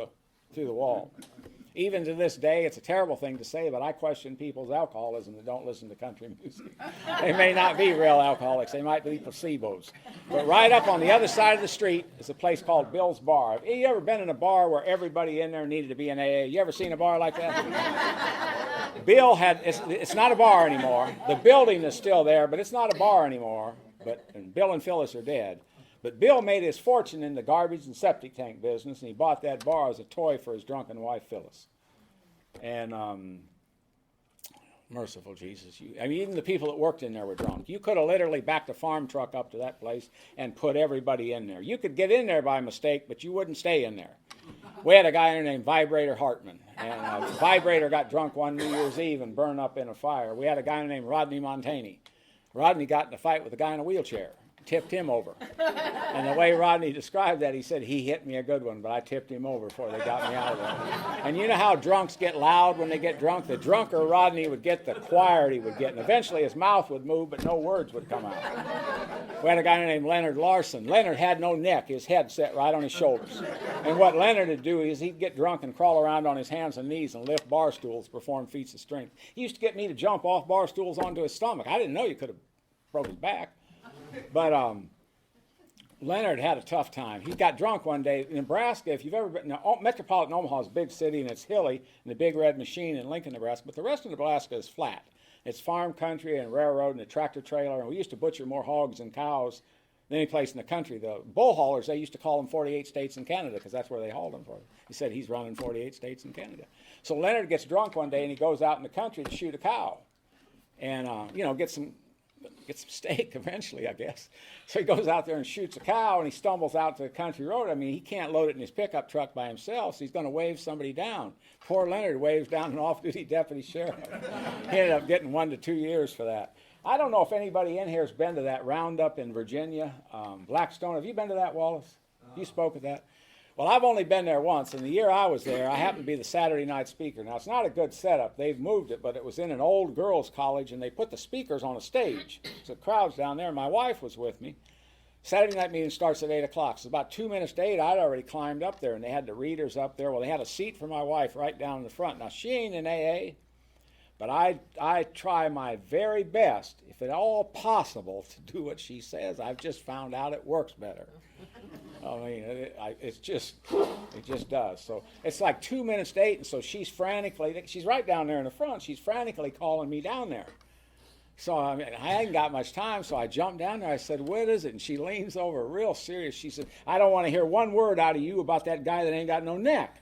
the wall. Even to this day, it's a terrible thing to say, but I question people's alcoholism that don't listen to country music. They may not be real alcoholics. They might be placebos. But right up on the other side of the street is a place called Bill's Bar. Have you ever been in a bar where everybody in there needed to be in AA? You ever seen a bar like that? Bill had, it's not a bar anymore. The building is still there, but it's not a bar anymore. And Bill and Phyllis are dead. But Bill made his fortune in the garbage and septic tank business, and he bought that bar as a toy for his drunken wife, Phyllis. And merciful Jesus. I mean, even the people that worked in there were drunk. You could have literally backed a farm truck up to that place and put everybody in there. You could get in there by mistake, but you wouldn't stay in there. We had a guy in there named Vibrator Hartman, and Vibrator got drunk one New Year's Eve and burned up in a fire. We had a guy named Rodney Montani. Rodney got in a fight with a guy in a wheelchair, tipped him over. And the way Rodney described that, he said, he hit me a good one, but I tipped him over before they got me out of there. And you know how drunks get loud when they get drunk? The drunker Rodney would get, the quieter he would get. And eventually his mouth would move, but no words would come out. We had a guy named Leonard Larson. Leonard had no neck. His head sat right on his shoulders. And what Leonard would do is he'd get drunk and crawl around on his hands and knees and lift bar stools, perform feats of strength. He used to get me to jump off bar stools onto his stomach. I didn't know you could have broke his back. But Leonard had a tough time. He got drunk one day in Nebraska. If you've ever been, now, metropolitan Omaha is a big city and it's hilly, and the Big Red Machine in Lincoln, Nebraska. But the rest of Nebraska is flat. It's farm country and railroad and a tractor trailer. And we used to butcher more hogs and cows than any place in the country. The bull haulers, they used to call them 48 states in Canada because that's where they hauled them for. He said he's running 48 states in Canada. So Leonard gets drunk one day and he goes out in the country to shoot a cow, and get some steak eventually, I guess. So he goes out there and shoots a cow, and he stumbles out to the country road. I mean, he can't load it in his pickup truck by himself, so he's going to wave somebody down. Poor Leonard waves down an off-duty deputy sheriff. He ended up getting 1 to 2 years for that. I don't know if anybody in here has been to that roundup in Virginia, Blackstone. Have you been to that, Wallace? You spoke at that? Well, I've only been there once, and the year I was there, I happened to be the Saturday night speaker. Now, it's not a good setup. They've moved it, but it was in an old girls' college, and they put the speakers on a stage. So the crowd's down there, and my wife was with me. Saturday night meeting starts at 8 o'clock. So about 2 minutes to 8, I'd already climbed up there, and they had the readers up there. Well, they had a seat for my wife right down in the front. Now, she ain't in AA, but I try my very best, if at all possible, to do what she says. I've just found out it works better. I mean, it just does. So it's like 2 minutes to 8, and so she's right down there in the front. She's frantically calling me down there. So I hadn't got much time, so I jumped down there. I said, "What is it?" And she leans over real serious. She said, "I don't want to hear one word out of you about that guy that ain't got no neck."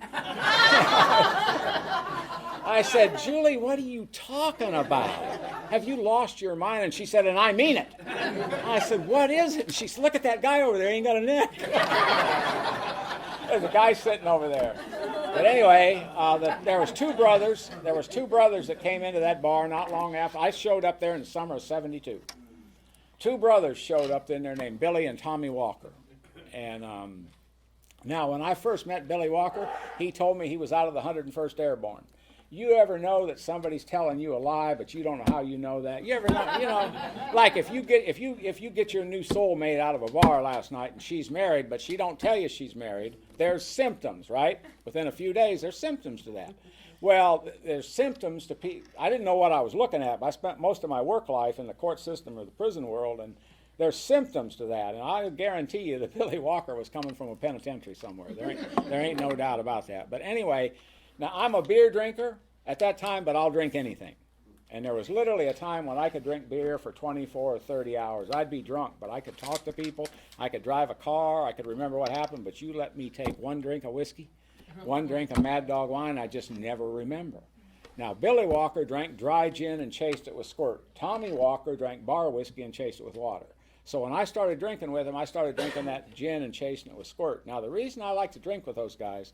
I said, "Julie, what are you talking about? Have you lost your mind?" And she said, "And I mean it." I said, "What is it?" And she said, "Look at that guy over there. He ain't got a neck." There's a guy sitting over there. But anyway, there was two brothers. There was two brothers that came into that bar not long after. I showed up there in the summer of '72. Two brothers showed up in there named Billy and Tommy Walker. And now, when I first met Billy Walker, he told me he was out of the 101st Airborne. You ever know that somebody's telling you a lie, but you don't know how you know that? You ever know, like if you get your new soulmate out of a bar last night and she's married, but she don't tell you she's married, there's symptoms, right? Within a few days, there's symptoms to that. Well, there's symptoms to people. I didn't know what I was looking at, but I spent most of my work life in the court system or the prison world, and there's symptoms to that. And I guarantee you that Billy Walker was coming from a penitentiary somewhere. There ain't no doubt about that. But anyway, now I'm a beer drinker at that time, but I'll drink anything. And there was literally a time when I could drink beer for 24 or 30 hours. I'd be drunk, but I could talk to people. I could drive a car. I could remember what happened, but you let me take one drink of whiskey, one drink of Mad Dog wine, I just never remember. Now, Billy Walker drank dry gin and chased it with squirt. Tommy Walker drank bar whiskey and chased it with water. So when I started drinking with him, I started drinking that gin and chasing it with squirt. Now, the reason I like to drink with those guys,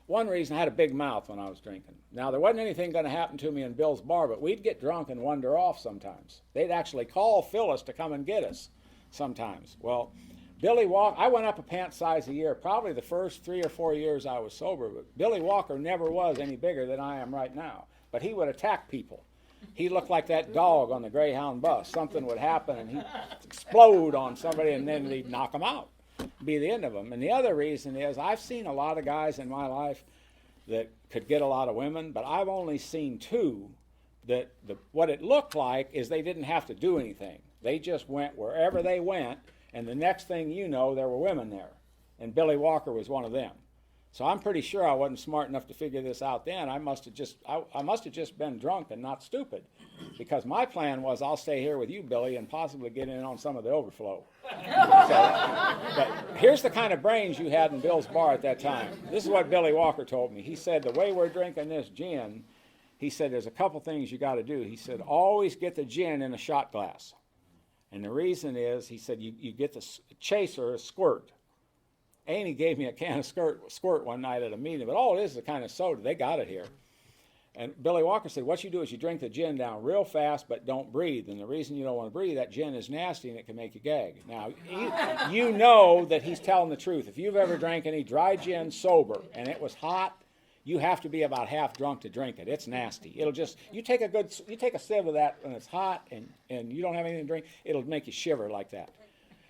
one reason, I had a big mouth when I was drinking. Now, there wasn't anything going to happen to me in Bill's bar, but we'd get drunk and wander off sometimes. They'd actually call Phyllis to come and get us sometimes. Well, Billy Walker, I went up a pant size a year, probably the first 3 or 4 years I was sober, but Billy Walker never was any bigger than I am right now. But he would attack people. He looked like that dog on the Greyhound bus. Something would happen and he'd explode on somebody and then he'd knock them out. Be the end of them. And the other reason is I've seen a lot of guys in my life that could get a lot of women, but I've only seen two that what it looked like is they didn't have to do anything. They just went wherever they went, and the next thing you know, there were women there. And Billy Walker was one of them. So I'm pretty sure I wasn't smart enough to figure this out then. I must have just been drunk and not stupid, because my plan was I'll stay here with you, Billy, and possibly get in on some of the overflow. But here's the kind of brains you had in Bill's bar at that time. This is what Billy Walker told me. He said, the way we're drinking this gin, he said, there's a couple things you got to do. He said, always get the gin in a shot glass. And the reason is, he said, you get the chaser, a squirt. Amy gave me a can of squirt one night at a meeting, but all it is a kind of soda. They got it here. And Billy Walker said, what you do is you drink the gin down real fast, but don't breathe. And the reason you don't want to breathe, that gin is nasty and it can make you gag. Now, you know that he's telling the truth. If you've ever drank any dry gin sober and it was hot, you have to be about half drunk to drink it. It's nasty. It'll just, you take a sip of that when it's hot and you don't have anything to drink, it'll make you shiver like that.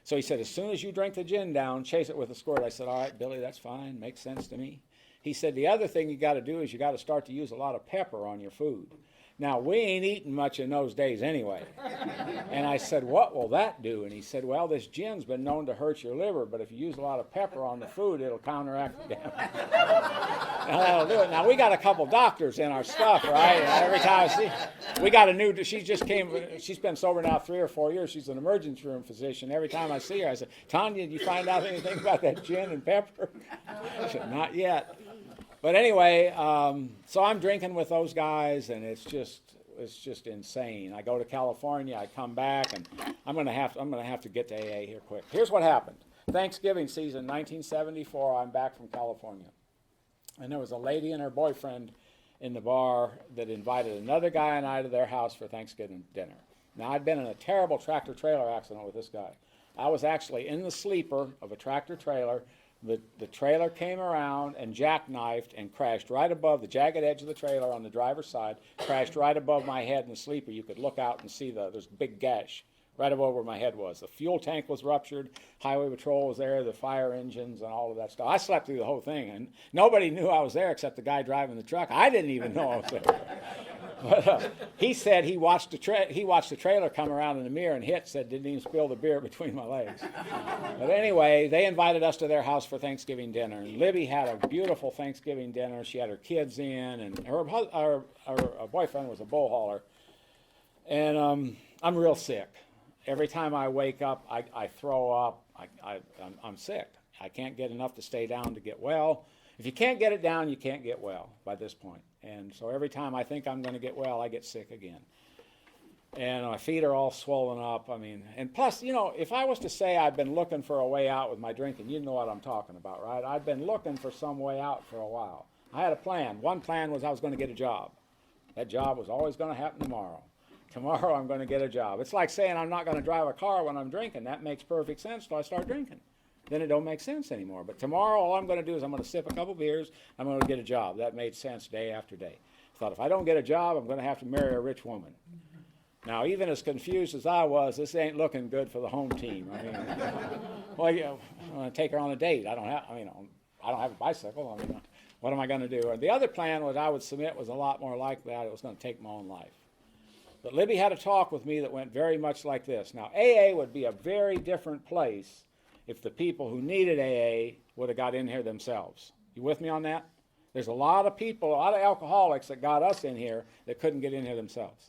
So he said, as soon as you drink the gin down, chase it with a squirt. I said, all right, Billy, that's fine. Makes sense to me. He said, the other thing you got to do is you got to start to use a lot of pepper on your food. Now, we ain't eating much in those days anyway. And I said, what will that do? And he said, well, this gin's been known to hurt your liver, but if you use a lot of pepper on the food, it'll counteract the damage. Now, that'll do it. Now, we got a couple doctors in our stuff, right? And every time I see, we got a new, she's been sober now 3 or 4 years. She's an emergency room physician. Every time I see her, I said, Tanya, did you find out anything about that gin and pepper? She said, not yet. But anyway, so I'm drinking with those guys, and it's just insane. I go to California, I come back, and I'm gonna have to get to AA here quick. Here's what happened. Thanksgiving season, 1974. I'm back from California, and there was a lady and her boyfriend in the bar that invited another guy and I to their house for Thanksgiving dinner. Now, I'd been in a terrible tractor-trailer accident with this guy. I was actually in the sleeper of a tractor-trailer. The trailer came around and jackknifed and crashed right above the jagged edge of the trailer on the driver's side, crashed right above my head in the sleeper. You could look out and see there's a big gash right above where my head was. The fuel tank was ruptured, highway patrol was there, the fire engines and all of that stuff. I slept through the whole thing, and nobody knew I was there except the guy driving the truck. I didn't even know I was there. But he said he watched the trailer come around in the mirror and hit, said didn't even spill the beer between my legs. But anyway, they invited us to their house for Thanksgiving dinner. And Libby had a beautiful Thanksgiving dinner. She had her kids in, and her boyfriend was a bull hauler. And I'm real sick. Every time I wake up, I throw up. I'm sick. I can't get enough to stay down to get well. If you can't get it down, you can't get well by this point. And so every time I think I'm going to get well, I get sick again. And my feet are all swollen up. I mean, and plus, if I was to say I've been looking for a way out with my drinking, you know what I'm talking about, right? I've been looking for some way out for a while. I had a plan. One plan was I was going to get a job. That job was always going to happen tomorrow. Tomorrow I'm going to get a job. It's like saying I'm not going to drive a car when I'm drinking. That makes perfect sense till I start drinking. Then it don't make sense anymore. But tomorrow all I'm going to do is I'm going to sip a couple beers. I'm going to get a job. That made sense day after day. I thought if I don't get a job, I'm going to have to marry a rich woman. Now, even as confused as I was, this ain't looking good for the home team. I mean, I'm going to take her on a date. I don't have a bicycle. I mean, what am I going to do? And the other plan was I would submit was a lot more like that. It was going to take my own life. But Libby had a talk with me that went very much like this. Now, AA would be a very different place if the people who needed AA would have got in here themselves. You with me on that? There's a lot of people, a lot of alcoholics that got us in here that couldn't get in here themselves.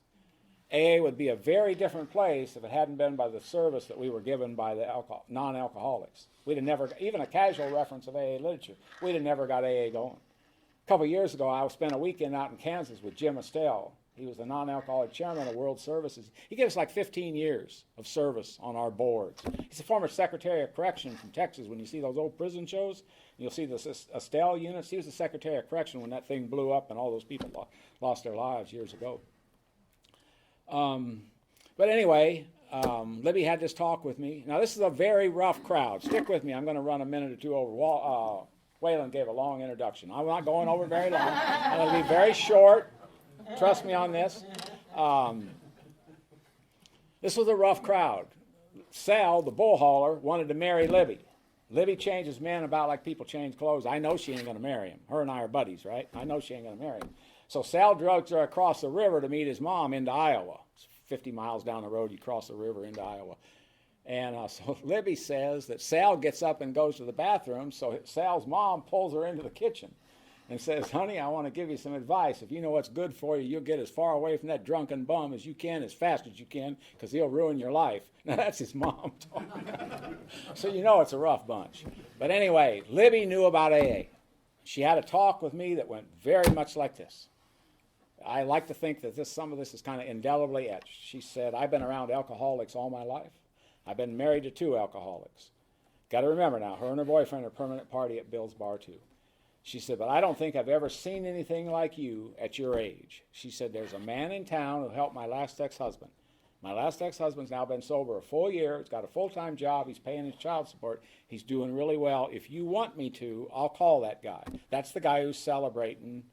AA would be a very different place if it hadn't been by the service that we were given by the non-alcoholics. We'd have never, even a casual reference of AA literature, we'd have never got AA going. A couple of years ago, I spent a weekend out in Kansas with Jim Estelle. He was the non-alcoholic chairman of World Services. He gave us like 15 years of service on our boards. He's a former Secretary of Correction from Texas. When you see those old prison shows, you'll see the Estelle units. He was the Secretary of Correction when that thing blew up and all those people lost their lives years ago. But anyway, Libby had this talk with me. Now, this is a very rough crowd. Stick with me. I'm going to run a minute or two over. Waylon gave a long introduction. I'm not going over very long. I'm going to be very short. Trust me on this. This was a rough crowd. Sal, the bull hauler, wanted to marry Libby. Libby changes men about like people change clothes. I know she ain't going to marry him. Her and I are buddies, right? I know she ain't going to marry him. So Sal drugs her across the river to meet his mom into Iowa. It's 50 miles down the road, you cross the river into Iowa. And so Libby says that Sal gets up and goes to the bathroom, so Sal's mom pulls her into the kitchen and says, honey, I want to give you some advice. If you know what's good for you, you'll get as far away from that drunken bum as you can, as fast as you can, because he'll ruin your life. Now, that's his mom talking. So you know it's a rough bunch. But anyway, Libby knew about AA. She had a talk with me that went very much like this. I like to think that some of this is kind of indelibly etched. She said, I've been around alcoholics all my life. I've been married to 2 alcoholics. Got to remember now, her and her boyfriend are permanent party at Bill's Bar too. She said, but I don't think I've ever seen anything like you at your age. She said, there's a man in town who helped my last ex-husband. My last ex-husband's now been sober a full year. He's got a full-time job. He's paying his child support. He's doing really well. If you want me to, I'll call that guy. That's the guy who's celebrating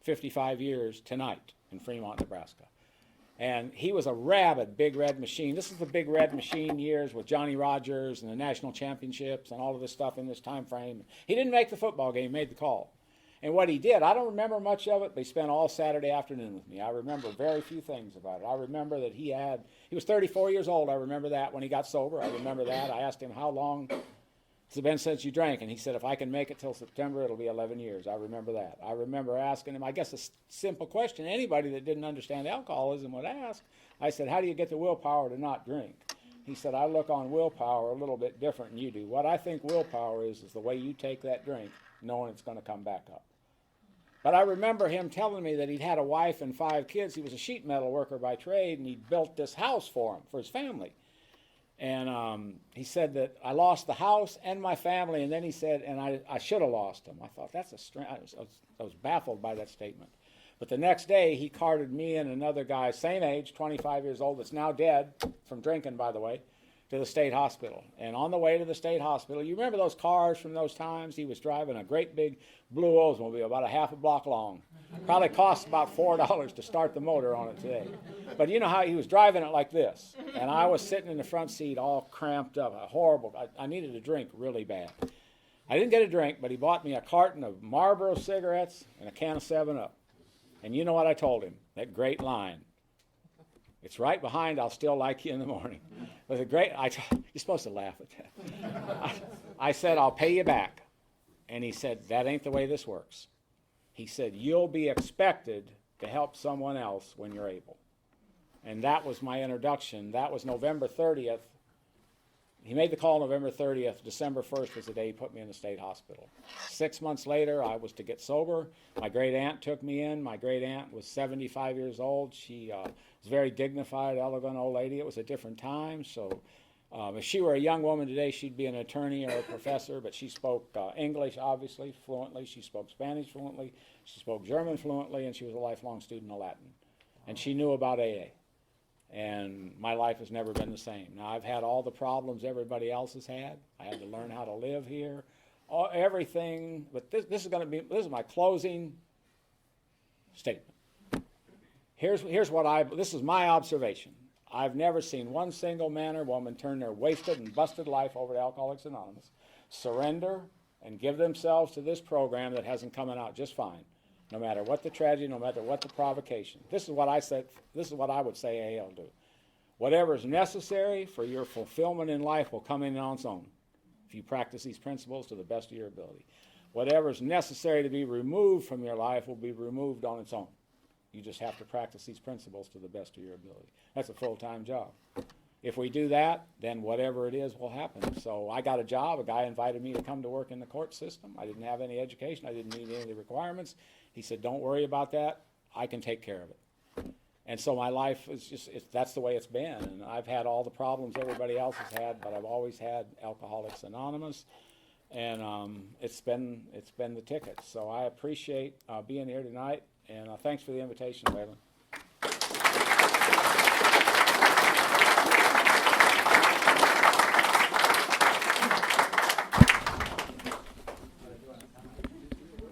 55 years tonight in Fremont, Nebraska. And he was a rabid Big Red Machine. This is the Big Red Machine years with Johnny Rogers and the national championships and all of this stuff in this time frame. He didn't make the football game, he made the call. And what he did, I don't remember much of it, but he spent all Saturday afternoon with me. I remember very few things about it. I remember that he was 34 years old. I remember that when he got sober. I remember that. I asked him, how long has it been since you drank? And he said, if I can make it till September, it'll be 11 years. I remember that. I remember asking him, I guess a simple question anybody that didn't understand alcoholism would ask. I said, how do you get the willpower to not drink? He said, I look on willpower a little bit different than you do. What I think willpower is the way you take that drink, knowing it's going to come back up. But I remember him telling me that he'd had a wife and 5 kids. He was a sheet metal worker by trade, and he'd built this house for his family. And he said that I lost the house and my family, and then he said, and I should have lost them. I thought, that's a strange, I was baffled by that statement. But the next day, he carted me and another guy, same age, 25 years old, that's now dead, from drinking, by the way, to the state hospital. And on the way to the state hospital, you remember those cars from those times? He was driving a great big blue Oldsmobile, about a half a block long. Probably cost about $4 to start the motor on it today. But you know how he was driving it like this. And I was sitting in the front seat all cramped up, horrible. I needed a drink really bad. I didn't get a drink, but he bought me a carton of Marlboro cigarettes and a can of 7-Up. And you know what I told him? That great line. It's right behind, I'll still like you in the morning. It was a great, you're supposed to laugh at that. I said, I'll pay you back. And he said, that ain't the way this works. He said, you'll be expected to help someone else when you're able. And that was my introduction. That was November 30th. He made the call November 30th. December 1st was the day he put me in the state hospital. 6 months later, I was to get sober. My great aunt took me in. My great aunt was 75 years old. She was a very dignified, elegant old lady. It was a different time. So if she were a young woman today, she'd be an attorney or a professor, but she spoke English, obviously, fluently. She spoke Spanish fluently. She spoke German fluently, and she was a lifelong student of Latin. And she knew about AA. And my life has never been the same. Now, I've had all the problems everybody else has had. I had to learn how to live here, everything. But this is my closing statement. This is my observation. I've never seen one single man or woman turn their wasted and busted life over to Alcoholics Anonymous, surrender, and give themselves to this program that hasn't come out just fine. No matter what the tragedy, no matter what the provocation. This is what I would say AA will do. Whatever is necessary for your fulfillment in life will come in on its own if you practice these principles to the best of your ability. Whatever is necessary to be removed from your life will be removed on its own. You just have to practice these principles to the best of your ability. That's a full-time job. If we do that, then whatever it is will happen. So I got a job. A guy invited me to come to work in the court system. I didn't have any education. I didn't meet any of the requirements. He said, don't worry about that. I can take care of it. And so my life is that's the way it's been. And I've had all the problems everybody else has had, but I've always had Alcoholics Anonymous. And it's been the ticket. So I appreciate being here tonight. And thanks for the invitation, Waylon.